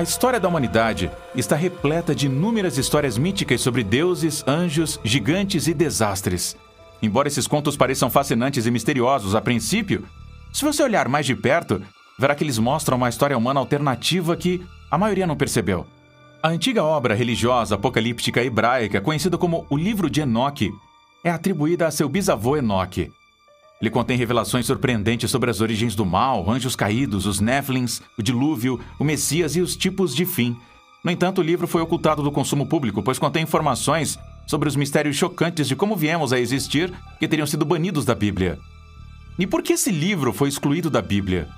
A história da humanidade está repleta de inúmeras histórias míticas sobre deuses, anjos, gigantes e desastres. Embora esses contos pareçam fascinantes e misteriosos a princípio, se você olhar mais de perto, verá que eles mostram uma história humana alternativa que a maioria não percebeu. A antiga obra religiosa apocalíptica hebraica, conhecida como o Livro de Enoque, é atribuída a seu bisavô Enoque. Ele contém revelações surpreendentes sobre as origens do mal, anjos caídos, os Néfilins, o dilúvio, o Messias e os tipos de fim. No entanto, o livro foi ocultado do consumo público, pois contém informações sobre os mistérios chocantes de como viemos a existir que teriam sido banidos da Bíblia. E por que esse livro foi excluído da Bíblia?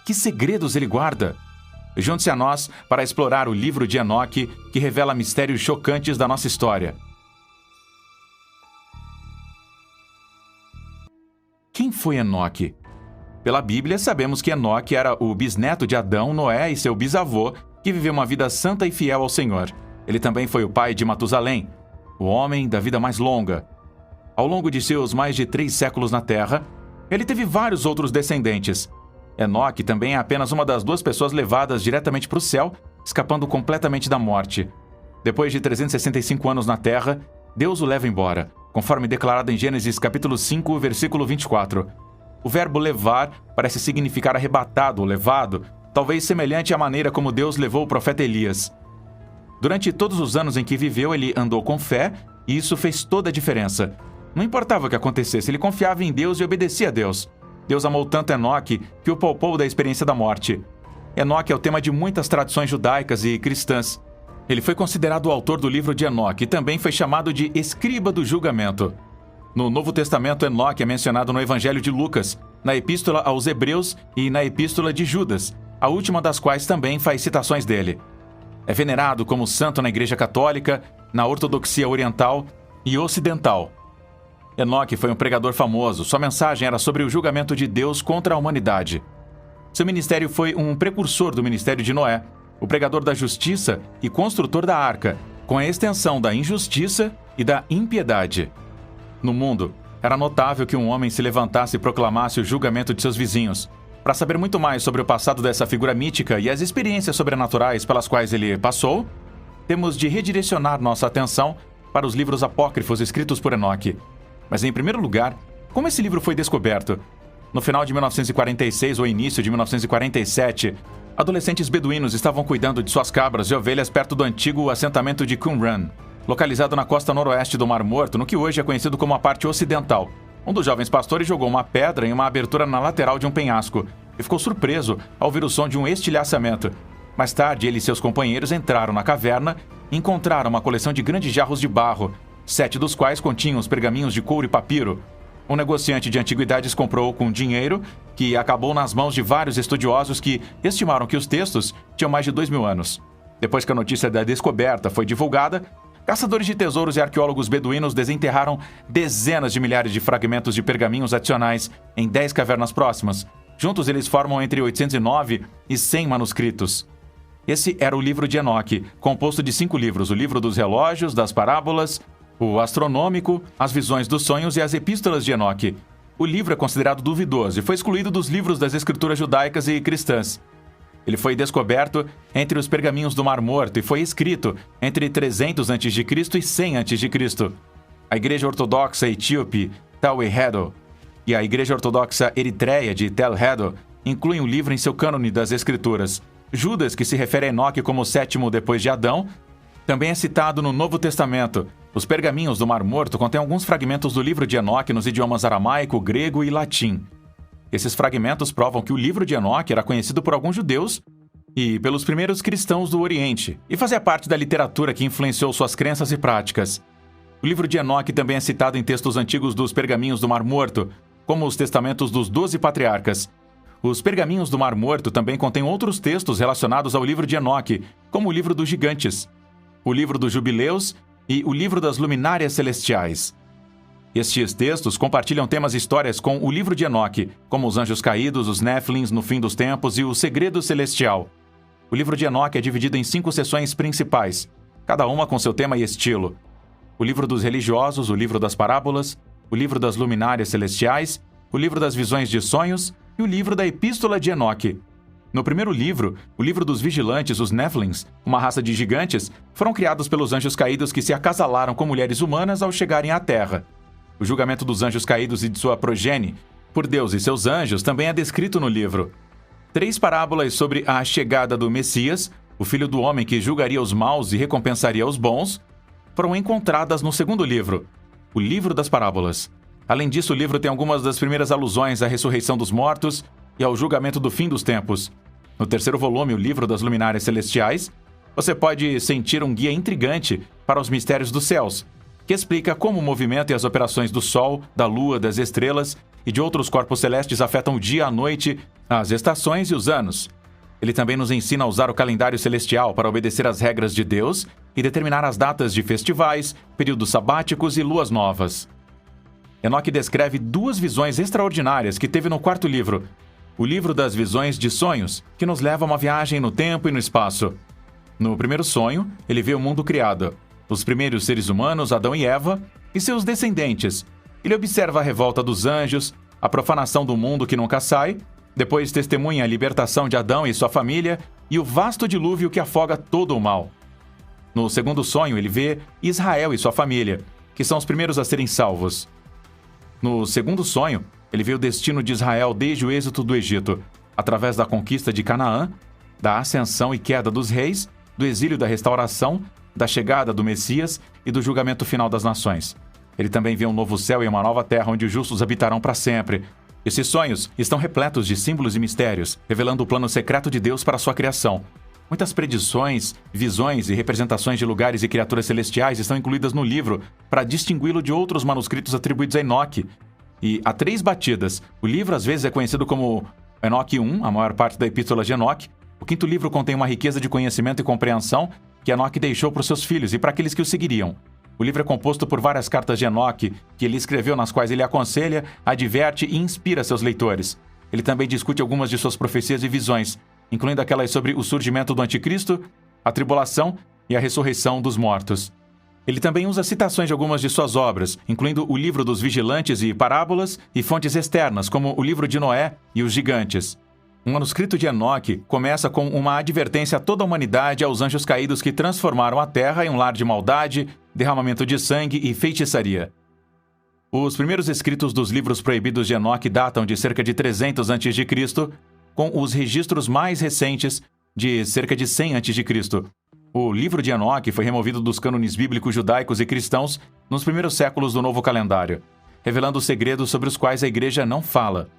Que segredos ele guarda? Junte-se a nós para explorar o Livro de Enoque, que revela mistérios chocantes da nossa história. Quem foi Enoque? Pela Bíblia, sabemos que Enoque era o bisneto de Adão, Noé e seu bisavô, que viveu uma vida santa e fiel ao Senhor. Ele também foi o pai de Matusalém, o homem da vida mais longa. Ao longo de seus mais de 3 séculos na Terra, ele teve vários outros descendentes. Enoque também é apenas uma das 2 pessoas levadas diretamente para o céu, escapando completamente da morte. Depois de 365 anos na Terra, Deus o leva embora, conforme declarado em Gênesis capítulo 5, versículo 24. O verbo levar parece significar arrebatado ou levado, talvez semelhante à maneira como Deus levou o profeta Elias. Durante todos os anos em que viveu, ele andou com fé, e isso fez toda a diferença. Não importava o que acontecesse, ele confiava em Deus e obedecia a Deus. Deus amou tanto Enoque que o poupou da experiência da morte. Enoque é o tema de muitas tradições judaicas e cristãs. Ele foi considerado o autor do livro de Enoque e também foi chamado de escriba do julgamento. No Novo Testamento, Enoque é mencionado no Evangelho de Lucas, na Epístola aos Hebreus e na Epístola de Judas, a última das quais também faz citações dele. É venerado como santo na Igreja Católica, na Ortodoxia Oriental e Ocidental. Enoque foi um pregador famoso. Sua mensagem era sobre o julgamento de Deus contra a humanidade. Seu ministério foi um precursor do ministério de Noé, o pregador da justiça e construtor da arca, com a extensão da injustiça e da impiedade. No mundo, era notável que um homem se levantasse e proclamasse o julgamento de seus vizinhos. Para saber muito mais sobre o passado dessa figura mítica e as experiências sobrenaturais pelas quais ele passou, temos de redirecionar nossa atenção para os livros apócrifos escritos por Enoque. Mas, em primeiro lugar, como esse livro foi descoberto? No final de 1946 ou início de 1947, adolescentes beduínos estavam cuidando de suas cabras e ovelhas perto do antigo assentamento de Qumran, localizado na costa noroeste do Mar Morto, no que hoje é conhecido como a parte ocidental. Um dos jovens pastores jogou uma pedra em uma abertura na lateral de um penhasco e ficou surpreso ao ouvir o som de um estilhaçamento. Mais tarde, ele e seus companheiros entraram na caverna e encontraram uma coleção de grandes jarros de barro, 7 dos quais continham os pergaminhos de couro e papiro. Um negociante de antiguidades comprou com dinheiro que acabou nas mãos de vários estudiosos que estimaram que os textos tinham mais de 2.000 anos. Depois que a notícia da descoberta foi divulgada, caçadores de tesouros e arqueólogos beduínos desenterraram dezenas de milhares de fragmentos de pergaminhos adicionais em 10 cavernas próximas. Juntos eles formam entre 809 e 100 manuscritos. Esse era o livro de Enoque, composto de 5 livros: o livro dos relógios, das parábolas, o astronômico, as visões dos sonhos e as epístolas de Enoque. O livro é considerado duvidoso e foi excluído dos livros das escrituras judaicas e cristãs. Ele foi descoberto entre os pergaminhos do Mar Morto e foi escrito entre 300 a.C. e 100 a.C. A Igreja Ortodoxa Etíope, Tauhedo, e a Igreja Ortodoxa Eritreia de Tel Hedo incluem o livro em seu cânone das escrituras. Judas, que se refere a Enoque como o 7º depois de Adão, também é citado no Novo Testamento. Os pergaminhos do Mar Morto contêm alguns fragmentos do livro de Enoque nos idiomas aramaico, grego e latim. Esses fragmentos provam que o livro de Enoque era conhecido por alguns judeus e pelos primeiros cristãos do Oriente, e fazia parte da literatura que influenciou suas crenças e práticas. O livro de Enoque também é citado em textos antigos dos pergaminhos do Mar Morto, como os testamentos dos 12 patriarcas. Os pergaminhos do Mar Morto também contêm outros textos relacionados ao livro de Enoque, como o livro dos gigantes, o livro dos jubileus e o livro das luminárias celestiais. Estes textos compartilham temas e histórias com o livro de Enoque, como os anjos caídos, os Néfilins no fim dos tempos e o segredo celestial. O livro de Enoque é dividido em 5 seções principais, cada uma com seu tema e estilo: o livro dos religiosos, o livro das parábolas, o livro das luminárias celestiais, o livro das visões de sonhos e o livro da Epístola de Enoque. No primeiro livro, o livro dos vigilantes, os Nephilims, uma raça de gigantes, foram criados pelos anjos caídos que se acasalaram com mulheres humanas ao chegarem à Terra. O julgamento dos anjos caídos e de sua progenie por Deus e seus anjos também é descrito no livro. 3 parábolas sobre a chegada do Messias, o filho do homem que julgaria os maus e recompensaria os bons, foram encontradas no segundo livro, o livro das parábolas. Além disso, o livro tem algumas das primeiras alusões à ressurreição dos mortos e ao julgamento do fim dos tempos. No terceiro volume, o livro das luminárias celestiais, você pode sentir um guia intrigante para os mistérios dos céus, que explica como o movimento e as operações do Sol, da Lua, das estrelas e de outros corpos celestes afetam o dia, a noite, as estações e os anos. Ele também nos ensina a usar o calendário celestial para obedecer às regras de Deus e determinar as datas de festivais, períodos sabáticos e luas novas. Enoque descreve 2 visões extraordinárias que teve no quarto livro, o livro das visões de sonhos, que nos leva a uma viagem no tempo e no espaço. No primeiro sonho, ele vê o mundo criado, os primeiros seres humanos, Adão e Eva, e seus descendentes. Ele observa a revolta dos anjos, a profanação do mundo que nunca sai, depois testemunha a libertação de Adão e sua família e o vasto dilúvio que afoga todo o mal. No segundo sonho, ele vê Israel e sua família, que são os primeiros a serem salvos. No segundo sonho, ele vê o destino de Israel desde o êxodo do Egito, através da conquista de Canaã, da ascensão e queda dos reis, do exílio da restauração, da chegada do Messias e do julgamento final das nações. Ele também vê um novo céu e uma nova terra onde os justos habitarão para sempre. Esses sonhos estão repletos de símbolos e mistérios, revelando o plano secreto de Deus para sua criação. Muitas predições, visões e representações de lugares e criaturas celestiais estão incluídas no livro para distingui-lo de outros manuscritos atribuídos a Enoque. E há 3 batidas. O livro às vezes é conhecido como Enoque 1, a maior parte da Epístola de Enoque. O quinto livro contém uma riqueza de conhecimento e compreensão que Enoque deixou para os seus filhos e para aqueles que o seguiriam. O livro é composto por várias cartas de Enoque que ele escreveu, nas quais ele aconselha, adverte e inspira seus leitores. Ele também discute algumas de suas profecias e visões, incluindo aquelas sobre o surgimento do Anticristo, a tribulação e a ressurreição dos mortos. Ele também usa citações de algumas de suas obras, incluindo o livro dos vigilantes e parábolas e fontes externas, como o livro de Noé e os gigantes. O manuscrito de Enoque começa com uma advertência a toda a humanidade e aos anjos caídos que transformaram a terra em um lar de maldade, derramamento de sangue e feitiçaria. Os primeiros escritos dos livros proibidos de Enoque datam de cerca de 300 a.C., com os registros mais recentes de cerca de 100 a.C. O livro de Enoque foi removido dos cânones bíblicos judaicos e cristãos nos primeiros séculos do novo calendário, revelando segredos sobre os quais a igreja não fala.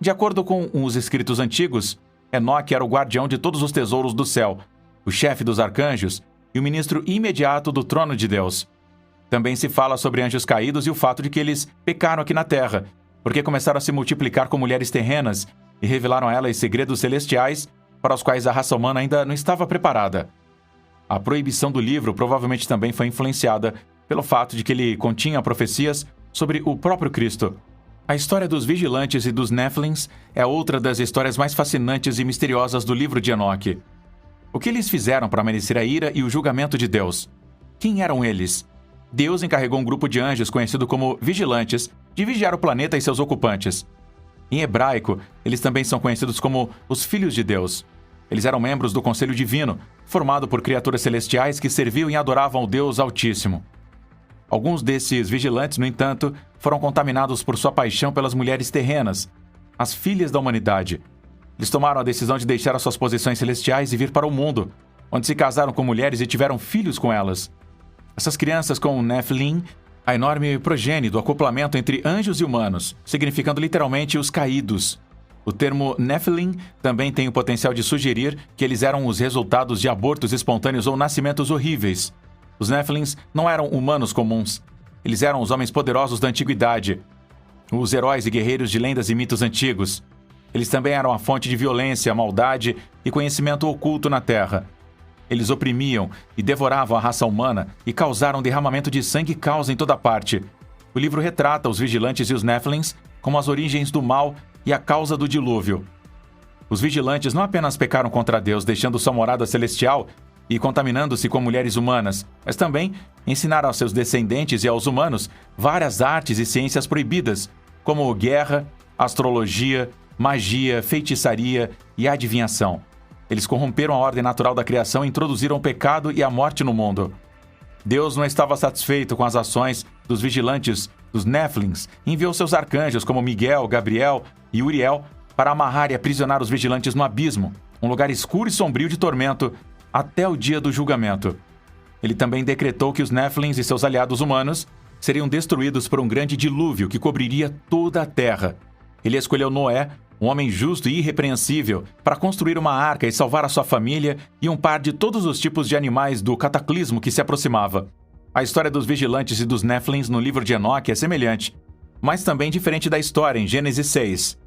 De acordo com os escritos antigos, Enoque era o guardião de todos os tesouros do céu, o chefe dos arcanjos e o ministro imediato do trono de Deus. Também se fala sobre anjos caídos e o fato de que eles pecaram aqui na terra, porque começaram a se multiplicar com mulheres terrenas e revelaram a elas segredos celestiais para os quais a raça humana ainda não estava preparada. A proibição do livro provavelmente também foi influenciada pelo fato de que ele continha profecias sobre o próprio Cristo. A história dos vigilantes e dos Nephilims é outra das histórias mais fascinantes e misteriosas do livro de Enoque. O que eles fizeram para merecer a ira e o julgamento de Deus? Quem eram eles? Deus encarregou um grupo de anjos conhecido como vigilantes de vigiar o planeta e seus ocupantes. Em hebraico, eles também são conhecidos como os Filhos de Deus. Eles eram membros do Conselho Divino, formado por criaturas celestiais que serviam e adoravam o Deus Altíssimo. Alguns desses vigilantes, no entanto, foram contaminados por sua paixão pelas mulheres terrenas, as filhas da humanidade. Eles tomaram a decisão de deixar as suas posições celestiais e vir para o mundo, onde se casaram com mulheres e tiveram filhos com elas. Essas crianças com o Nephilim, a enorme progenie do acoplamento entre anjos e humanos, significando literalmente os caídos. O termo Nephilim também tem o potencial de sugerir que eles eram os resultados de abortos espontâneos ou nascimentos horríveis. Os Nephilims não eram humanos comuns. Eles eram os homens poderosos da antiguidade, os heróis e guerreiros de lendas e mitos antigos. Eles também eram a fonte de violência, maldade e conhecimento oculto na Terra. Eles oprimiam e devoravam a raça humana e causaram derramamento de sangue e caos em toda parte. O livro retrata os vigilantes e os Nephilims como as origens do mal e a causa do dilúvio. Os vigilantes não apenas pecaram contra Deus, deixando sua morada celestial e contaminando-se com mulheres humanas, mas também ensinaram aos seus descendentes e aos humanos várias artes e ciências proibidas, como guerra, astrologia, magia, feitiçaria e adivinhação. Eles corromperam a ordem natural da criação e introduziram o pecado e a morte no mundo. Deus não estava satisfeito com as ações dos vigilantes dos Néfilins e enviou seus arcanjos como Miguel, Gabriel e Uriel para amarrar e aprisionar os vigilantes no abismo, um lugar escuro e sombrio de tormento, até o dia do julgamento. Ele também decretou que os Néfilins e seus aliados humanos seriam destruídos por um grande dilúvio que cobriria toda a terra. Ele escolheu Noé, um homem justo e irrepreensível, para construir uma arca e salvar a sua família e um par de todos os tipos de animais do cataclismo que se aproximava. A história dos vigilantes e dos Néfilins no livro de Enoque é semelhante, mas também diferente da história em Gênesis 6.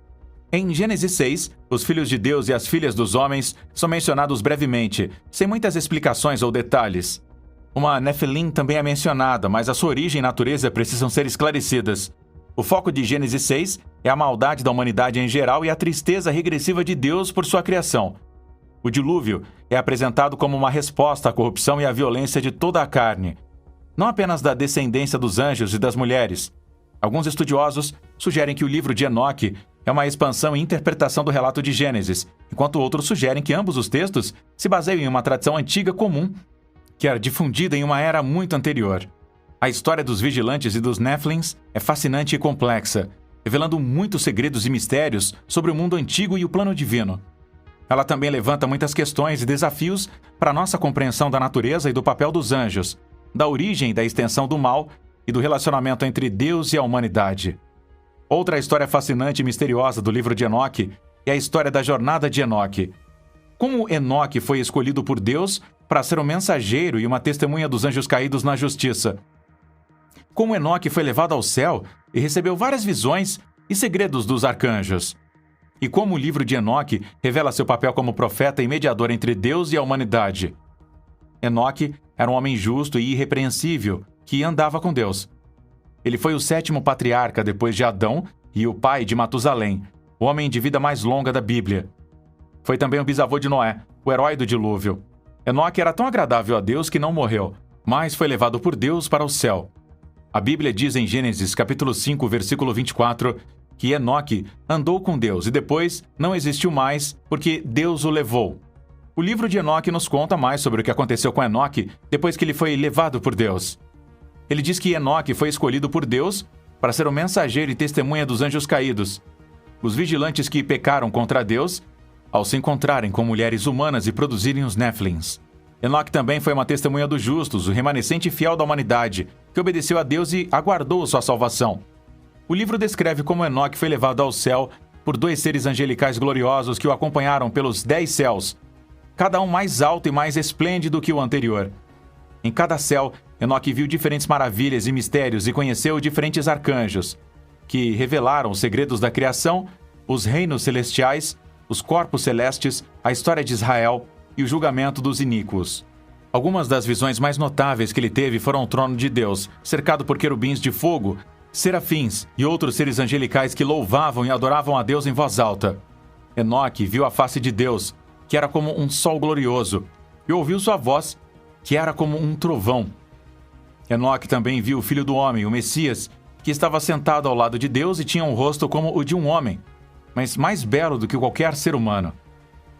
Em Gênesis 6, os filhos de Deus e as filhas dos homens são mencionados brevemente, sem muitas explicações ou detalhes. Uma Nefilim também é mencionada, mas a sua origem e natureza precisam ser esclarecidas. O foco de Gênesis 6 é a maldade da humanidade em geral e a tristeza regressiva de Deus por sua criação. O dilúvio é apresentado como uma resposta à corrupção e à violência de toda a carne, não apenas da descendência dos anjos e das mulheres. Alguns estudiosos sugerem que o livro de Enoque é uma expansão e interpretação do relato de Gênesis, enquanto outros sugerem que ambos os textos se baseiam em uma tradição antiga comum, que era difundida em uma era muito anterior. A história dos vigilantes e dos Néfilins é fascinante e complexa, revelando muitos segredos e mistérios sobre o mundo antigo e o plano divino. Ela também levanta muitas questões e desafios para nossa compreensão da natureza e do papel dos anjos, da origem e da extensão do mal e do relacionamento entre Deus e a humanidade. Outra história fascinante e misteriosa do livro de Enoque é a história da jornada de Enoque. Como Enoque foi escolhido por Deus para ser um mensageiro e uma testemunha dos anjos caídos na justiça. Como Enoque foi levado ao céu e recebeu várias visões e segredos dos arcanjos. E como o livro de Enoque revela seu papel como profeta e mediador entre Deus e a humanidade. Enoque era um homem justo e irrepreensível que andava com Deus. Ele foi o 7º patriarca depois de Adão e o pai de Matusalém, o homem de vida mais longa da Bíblia. Foi também o bisavô de Noé, o herói do dilúvio. Enoque era tão agradável a Deus que não morreu, mas foi levado por Deus para o céu. A Bíblia diz em Gênesis capítulo 5, versículo 24, que Enoque andou com Deus e depois não existiu mais porque Deus o levou. O livro de Enoque nos conta mais sobre o que aconteceu com Enoque depois que ele foi levado por Deus. Ele diz que Enoque foi escolhido por Deus para ser o mensageiro e testemunha dos anjos caídos, os vigilantes que pecaram contra Deus ao se encontrarem com mulheres humanas e produzirem os Néfilins. Enoque também foi uma testemunha dos justos, o remanescente fiel da humanidade, que obedeceu a Deus e aguardou sua salvação. O livro descreve como Enoque foi levado ao céu por 2 seres angelicais gloriosos que o acompanharam pelos 10 céus, cada um mais alto e mais esplêndido que o anterior. Em cada céu, Enoque viu diferentes maravilhas e mistérios e conheceu diferentes arcanjos, que revelaram os segredos da criação, os reinos celestiais, os corpos celestes, a história de Israel e o julgamento dos iníquos. Algumas das visões mais notáveis que ele teve foram o trono de Deus, cercado por querubins de fogo, serafins e outros seres angelicais que louvavam e adoravam a Deus em voz alta. Enoque viu a face de Deus, que era como um sol glorioso, e ouviu sua voz, que era como um trovão. Enoque também viu o Filho do Homem, o Messias, que estava sentado ao lado de Deus e tinha um rosto como o de um homem, mas mais belo do que qualquer ser humano.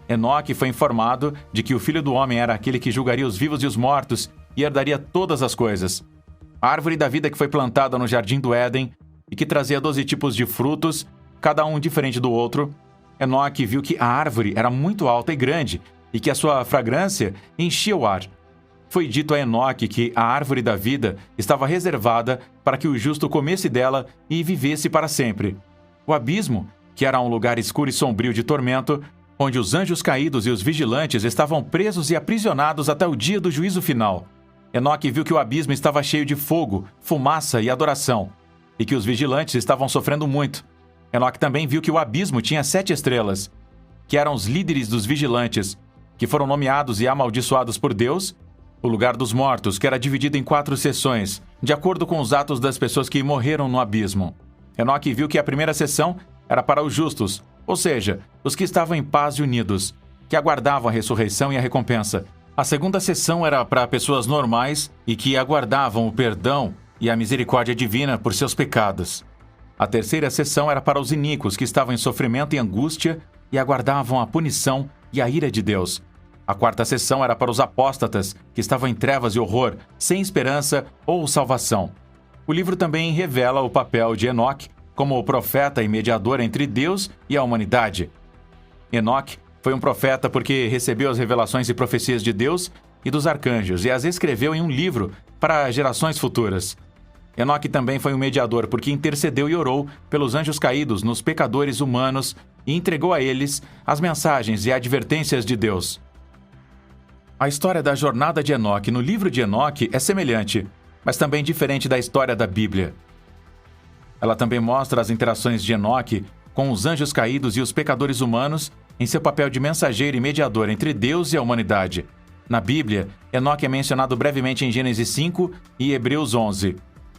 Enoque foi informado de que o Filho do Homem era aquele que julgaria os vivos e os mortos e herdaria todas as coisas. A árvore da vida que foi plantada no jardim do Éden e que trazia 12 tipos de frutos, cada um diferente do outro. Enoque viu que a árvore era muito alta e grande e que a sua fragrância enchia o ar. Foi dito a Enoque que a árvore da vida estava reservada para que o justo comesse dela e vivesse para sempre. O abismo, que era um lugar escuro e sombrio de tormento, onde os anjos caídos e os vigilantes estavam presos e aprisionados até o dia do juízo final. Enoque viu que o abismo estava cheio de fogo, fumaça e adoração, e que os vigilantes estavam sofrendo muito. Enoque também viu que o abismo tinha 7 estrelas, que eram os líderes dos vigilantes, que foram nomeados e amaldiçoados por Deus, o lugar dos mortos, que era dividido em 4 seções, de acordo com os atos das pessoas que morreram no abismo. Enoque viu que a primeira seção era para os justos, ou seja, os que estavam em paz e unidos, que aguardavam a ressurreição e a recompensa. A segunda seção era para pessoas normais e que aguardavam o perdão e a misericórdia divina por seus pecados. A terceira sessão era para os iníquos que estavam em sofrimento e angústia e aguardavam a punição e a ira de Deus. A quarta sessão era para os apóstatas que estavam em trevas e horror, sem esperança ou salvação. O livro também revela o papel de Enoque como o profeta e mediador entre Deus e a humanidade. Enoque foi um profeta porque recebeu as revelações e profecias de Deus e dos arcanjos e as escreveu em um livro para gerações futuras. Enoque também foi um mediador porque intercedeu e orou pelos anjos caídos nos pecadores humanos e entregou a eles as mensagens e advertências de Deus. A história da jornada de Enoque no livro de Enoque é semelhante, mas também diferente da história da Bíblia. Ela também mostra as interações de Enoque com os anjos caídos e os pecadores humanos em seu papel de mensageiro e mediador entre Deus e a humanidade. Na Bíblia, Enoque é mencionado brevemente em Gênesis 5 e Hebreus 11.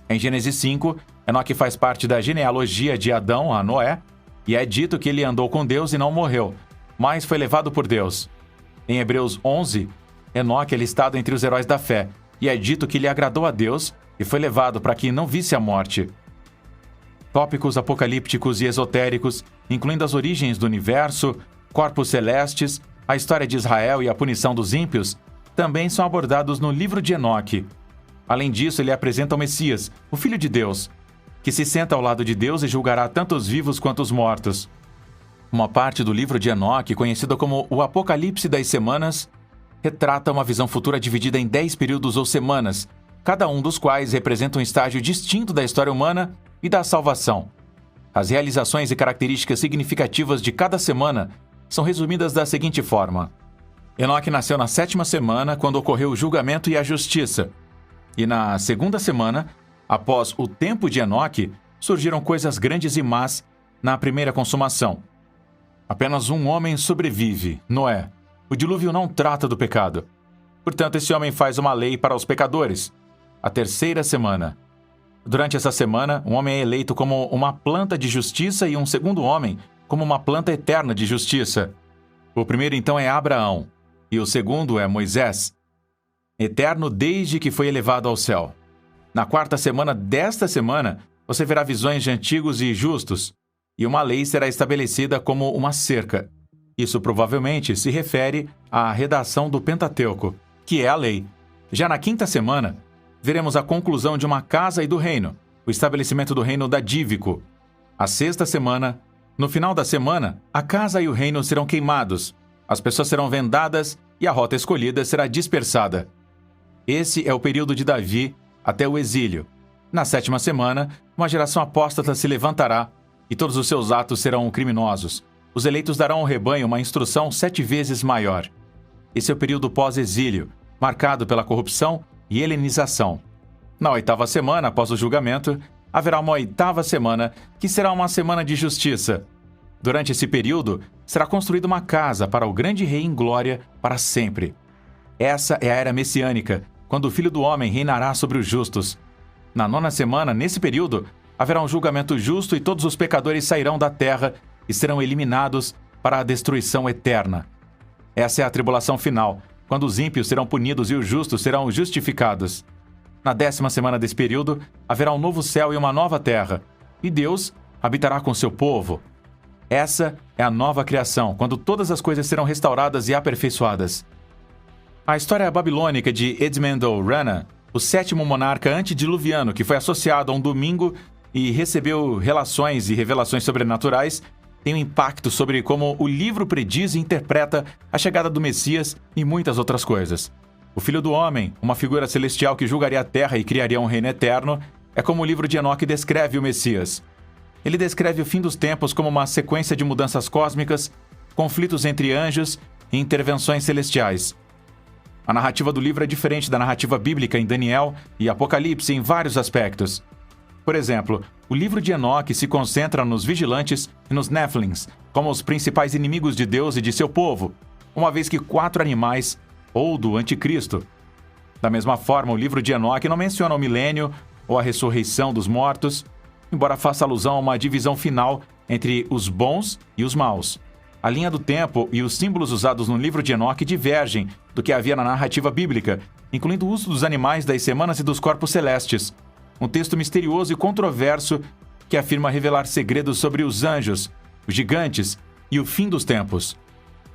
Em Gênesis 5, Enoque faz parte da genealogia de Adão a Noé, e é dito que ele andou com Deus e não morreu, mas foi levado por Deus. Em Hebreus 11, Enoque é listado entre os heróis da fé, e é dito que ele agradou a Deus e foi levado para que não visse a morte. Tópicos apocalípticos e esotéricos, incluindo as origens do universo, corpos celestes, a história de Israel e a punição dos ímpios, também são abordados no livro de Enoque. Além disso, ele apresenta o Messias, o Filho de Deus, que se senta ao lado de Deus e julgará tanto os vivos quanto os mortos. Uma parte do livro de Enoque, conhecida como o Apocalipse das Semanas, retrata uma visão futura dividida em 10 períodos ou semanas, cada um dos quais representa um estágio distinto da história humana e da salvação. As realizações e características significativas de cada semana são resumidas da seguinte forma. Enoque nasceu na 7ª semana, quando ocorreu o julgamento e a justiça. E na 2ª semana, após o tempo de Enoque, surgiram coisas grandes e más na primeira consumação. Apenas um homem sobrevive, Noé. O dilúvio não trata do pecado. Portanto, esse homem faz uma lei para os pecadores. A 3ª semana. Durante essa semana, um homem é eleito como uma planta de justiça e um segundo homem como uma planta eterna de justiça. O primeiro, então, é Abraão, e o segundo é Moisés, eterno desde que foi elevado ao céu. Na 4ª semana desta semana, você verá visões de antigos e justos, e uma lei será estabelecida como uma cerca. Isso provavelmente se refere à redação do Pentateuco, que é a lei. Já na 5ª semana, veremos a conclusão de uma casa e do reino, o estabelecimento do reino dadívico. A 6ª semana, no final da semana, a casa e o reino serão queimados, as pessoas serão vendadas e a rota escolhida será dispersada. Esse é o período de Davi até o exílio. Na 7ª semana, uma geração apóstata se levantará e todos os seus atos serão criminosos. Os eleitos darão ao rebanho uma instrução 7 vezes maior. Esse é o período pós-exílio, marcado pela corrupção e helenização. Na 8ª semana, após o julgamento, haverá uma 8ª semana, que será uma semana de justiça. Durante esse período, será construída uma casa para o grande rei em glória para sempre. Essa é a era messiânica, quando o Filho do Homem reinará sobre os justos. Na 9ª semana, nesse período, haverá um julgamento justo e todos os pecadores sairão da terra e serão eliminados para a destruição eterna. Essa é a tribulação final, quando os ímpios serão punidos e os justos serão justificados. Na 10ª semana desse período, haverá um novo céu e uma nova terra, e Deus habitará com seu povo. Essa é a nova criação, quando todas as coisas serão restauradas e aperfeiçoadas. A história babilônica de Edmendo Rana, o 7º monarca antediluviano que foi associado a um domingo e recebeu relações e revelações sobrenaturais, tem um impacto sobre como o livro prediz e interpreta a chegada do Messias e muitas outras coisas. O Filho do Homem, uma figura celestial que julgaria a terra e criaria um reino eterno, é como o livro de Enoque descreve o Messias. Ele descreve o fim dos tempos como uma sequência de mudanças cósmicas, conflitos entre anjos e intervenções celestiais. A narrativa do livro é diferente da narrativa bíblica em Daniel e Apocalipse em vários aspectos. Por exemplo, o livro de Enoque se concentra nos vigilantes e nos Néfilins, como os principais inimigos de Deus e de seu povo, uma vez que 4 animais, ou do anticristo. Da mesma forma, o livro de Enoque não menciona o milênio ou a ressurreição dos mortos, embora faça alusão a uma divisão final entre os bons e os maus. A linha do tempo e os símbolos usados no livro de Enoque divergem do que havia na narrativa bíblica, incluindo o uso dos animais, das semanas e dos corpos celestes. Um texto misterioso e controverso que afirma revelar segredos sobre os anjos, os gigantes e o fim dos tempos.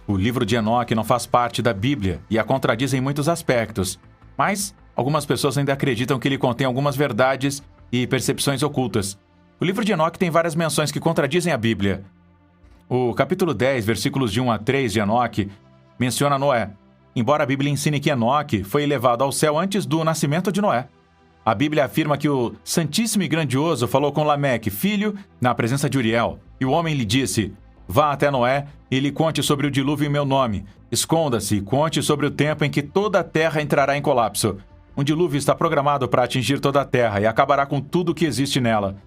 O livro de Enoque não faz parte da Bíblia e a contradiz em muitos aspectos, mas algumas pessoas ainda acreditam que ele contém algumas verdades e percepções ocultas. O livro de Enoque tem várias menções que contradizem a Bíblia. O capítulo 10, versículos de 1 a 3 de Enoque, menciona Noé, embora a Bíblia ensine que Enoque foi elevado ao céu antes do nascimento de Noé. A Bíblia afirma que o Santíssimo e Grandioso falou com Lameque, filho, na presença de Uriel, e o homem lhe disse: vá até Noé e lhe conte sobre o dilúvio em meu nome. Esconda-se e conte sobre o tempo em que toda a terra entrará em colapso. Um dilúvio está programado para atingir toda a terra e acabará com tudo que existe nela.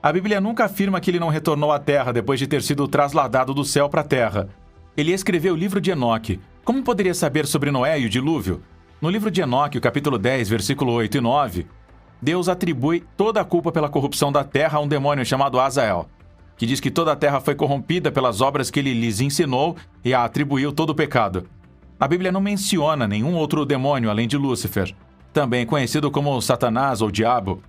A Bíblia nunca afirma que ele não retornou à terra depois de ter sido trasladado do céu para a terra. Ele escreveu o livro de Enoque. Como poderia saber sobre Noé e o dilúvio? No livro de Enoque, o capítulo 10, versículo 8 e 9, Deus atribui toda a culpa pela corrupção da terra a um demônio chamado Azael, que diz que toda a terra foi corrompida pelas obras que ele lhes ensinou e a atribuiu todo o pecado. A Bíblia não menciona nenhum outro demônio além de Lúcifer, também conhecido como Satanás ou Diabo.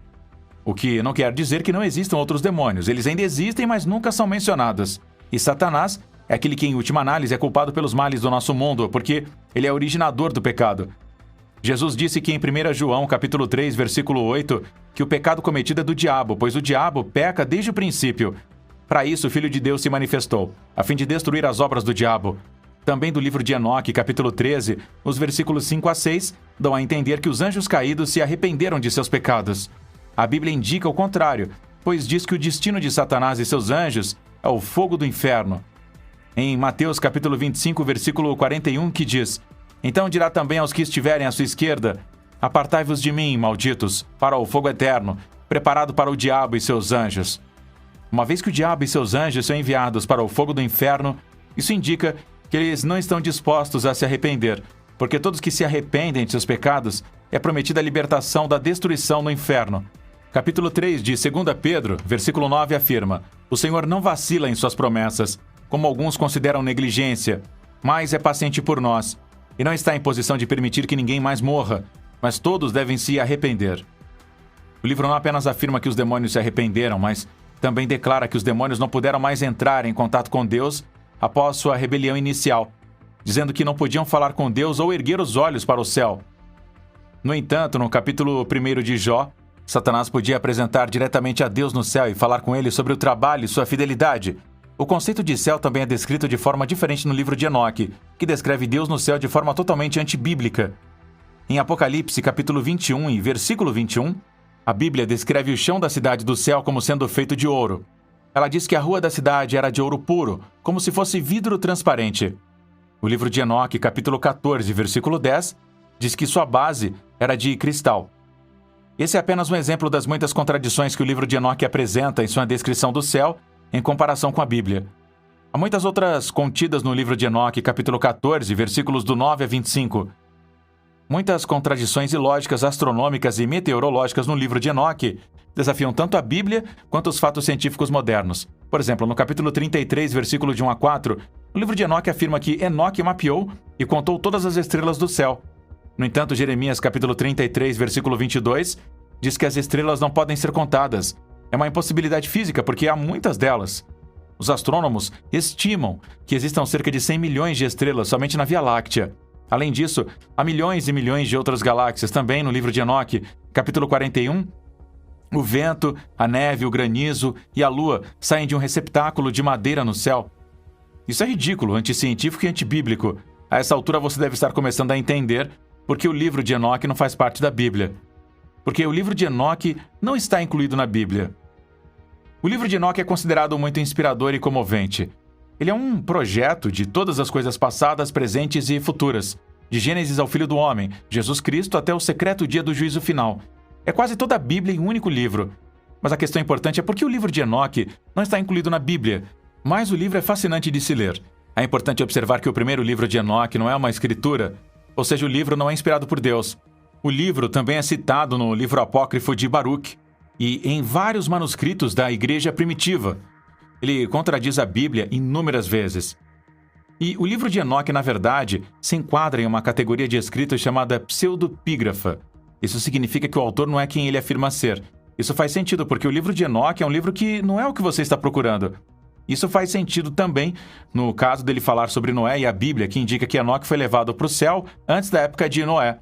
O que não quer dizer que não existam outros demônios. Eles ainda existem, mas nunca são mencionados. E Satanás é aquele que, em última análise, é culpado pelos males do nosso mundo, porque ele é originador do pecado. Jesus disse que em 1 João, capítulo 3, versículo 8, que o pecado cometido é do diabo, pois o diabo peca desde o princípio. Para isso, o Filho de Deus se manifestou, a fim de destruir as obras do diabo. Também do livro de Enoque, capítulo 13, os versículos 5 a 6, dão a entender que os anjos caídos se arrependeram de seus pecados. A Bíblia indica o contrário, pois diz que o destino de Satanás e seus anjos é o fogo do inferno. Em Mateus capítulo 25, versículo 41, que diz: então dirá também aos que estiverem à sua esquerda: apartai-vos de mim, malditos, para o fogo eterno, preparado para o diabo e seus anjos. Uma vez que o diabo e seus anjos são enviados para o fogo do inferno, isso indica que eles não estão dispostos a se arrepender, porque todos que se arrependem de seus pecados é prometida a libertação da destruição no inferno. Capítulo 3 de 2 Pedro, versículo 9 afirma: o Senhor não vacila em suas promessas, como alguns consideram negligência, mas é paciente por nós, e não está em posição de permitir que ninguém mais morra, mas todos devem se arrepender. O livro não apenas afirma que os demônios se arrependeram, mas também declara que os demônios não puderam mais entrar em contato com Deus após sua rebelião inicial, dizendo que não podiam falar com Deus ou erguer os olhos para o céu. No entanto, no capítulo 1 de Jó, Satanás podia apresentar diretamente a Deus no céu e falar com ele sobre o trabalho e sua fidelidade. O conceito de céu também é descrito de forma diferente no livro de Enoque, que descreve Deus no céu de forma totalmente antibíblica. Em Apocalipse, capítulo 21 e versículo 21, a Bíblia descreve o chão da cidade do céu como sendo feito de ouro. Ela diz que a rua da cidade era de ouro puro, como se fosse vidro transparente. O livro de Enoque, capítulo 14, versículo 10, diz que sua base era de cristal. Esse é apenas um exemplo das muitas contradições que o livro de Enoque apresenta em sua descrição do céu em comparação com a Bíblia. Há muitas outras contidas no livro de Enoque, capítulo 14, versículos do 9 a 25. Muitas contradições ilógicas astronômicas e meteorológicas no livro de Enoque desafiam tanto a Bíblia quanto os fatos científicos modernos. Por exemplo, no capítulo 33, versículo de 1 a 4, o livro de Enoque afirma que Enoque mapeou e contou todas as estrelas do céu. No entanto, Jeremias, capítulo 33, versículo 22, diz que as estrelas não podem ser contadas. É uma impossibilidade física porque há muitas delas. Os astrônomos estimam que existam cerca de 100 milhões de estrelas somente na Via Láctea. Além disso, há milhões e milhões de outras galáxias também no livro de Enoque, capítulo 41. O vento, a neve, o granizo e a lua saem de um receptáculo de madeira no céu. Isso é ridículo, anticientífico e antibíblico. A essa altura você deve estar começando a entender porque o livro de Enoque não faz parte da Bíblia. Porque o livro de Enoque não está incluído na Bíblia. O livro de Enoque é considerado muito inspirador e comovente. Ele é um projeto de todas as coisas passadas, presentes e futuras, de Gênesis ao Filho do Homem, Jesus Cristo, até o secreto dia do juízo final. É quase toda a Bíblia em um único livro. Mas a questão importante é por que o livro de Enoque não está incluído na Bíblia. Mas o livro é fascinante de se ler. É importante observar que o primeiro livro de Enoque não é uma escritura, ou seja, o livro não é inspirado por Deus. O livro também é citado no livro apócrifo de Baruque e em vários manuscritos da igreja primitiva. Ele contradiz a Bíblia inúmeras vezes. E o livro de Enoque, na verdade, se enquadra em uma categoria de escritos chamada pseudopígrafa. Isso significa que o autor não é quem ele afirma ser. Isso faz sentido, porque o livro de Enoque é um livro que não é o que você está procurando. Isso faz sentido também no caso dele falar sobre Noé e a Bíblia, que indica que Enoque foi levado para o céu antes da época de Noé.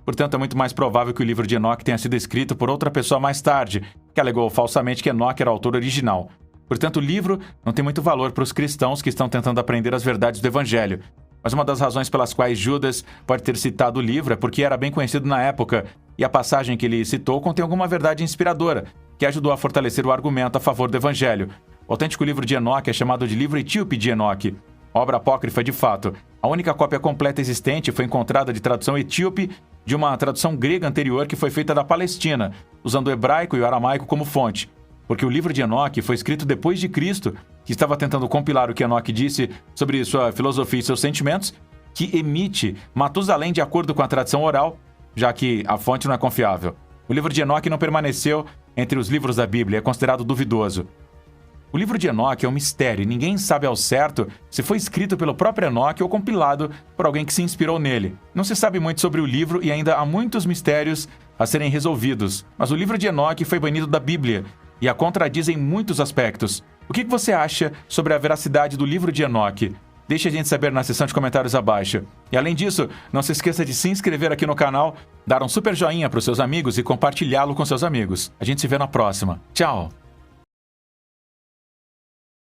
Portanto, é muito mais provável que o livro de Enoque tenha sido escrito por outra pessoa mais tarde, que alegou falsamente que Enoque era o autor original. Portanto, o livro não tem muito valor para os cristãos que estão tentando aprender as verdades do Evangelho. Mas uma das razões pelas quais Judas pode ter citado o livro é porque era bem conhecido na época, e a passagem que ele citou contém alguma verdade inspiradora, que ajudou a fortalecer o argumento a favor do Evangelho. O autêntico livro de Enoque é chamado de livro etíope de Enoque. Obra apócrifa de fato. A única cópia completa existente foi encontrada de tradução etíope de uma tradução grega anterior que foi feita da Palestina, usando o hebraico e o aramaico como fonte. Porque o livro de Enoque foi escrito depois de Cristo, que estava tentando compilar o que Enoque disse sobre sua filosofia e seus sentimentos, que emite Matusalém de acordo com a tradição oral, já que a fonte não é confiável. O livro de Enoque não permaneceu entre os livros da Bíblia, é considerado duvidoso. O livro de Enoque é um mistério e ninguém sabe ao certo se foi escrito pelo próprio Enoque ou compilado por alguém que se inspirou nele. Não se sabe muito sobre o livro e ainda há muitos mistérios a serem resolvidos, mas o livro de Enoque foi banido da Bíblia e a contradiz em muitos aspectos. O que você acha sobre a veracidade do livro de Enoque? Deixe a gente saber na seção de comentários abaixo. E além disso, não se esqueça de se inscrever aqui no canal, dar um super joinha para os seus amigos e compartilhá-lo com seus amigos. A gente se vê na próxima. Tchau!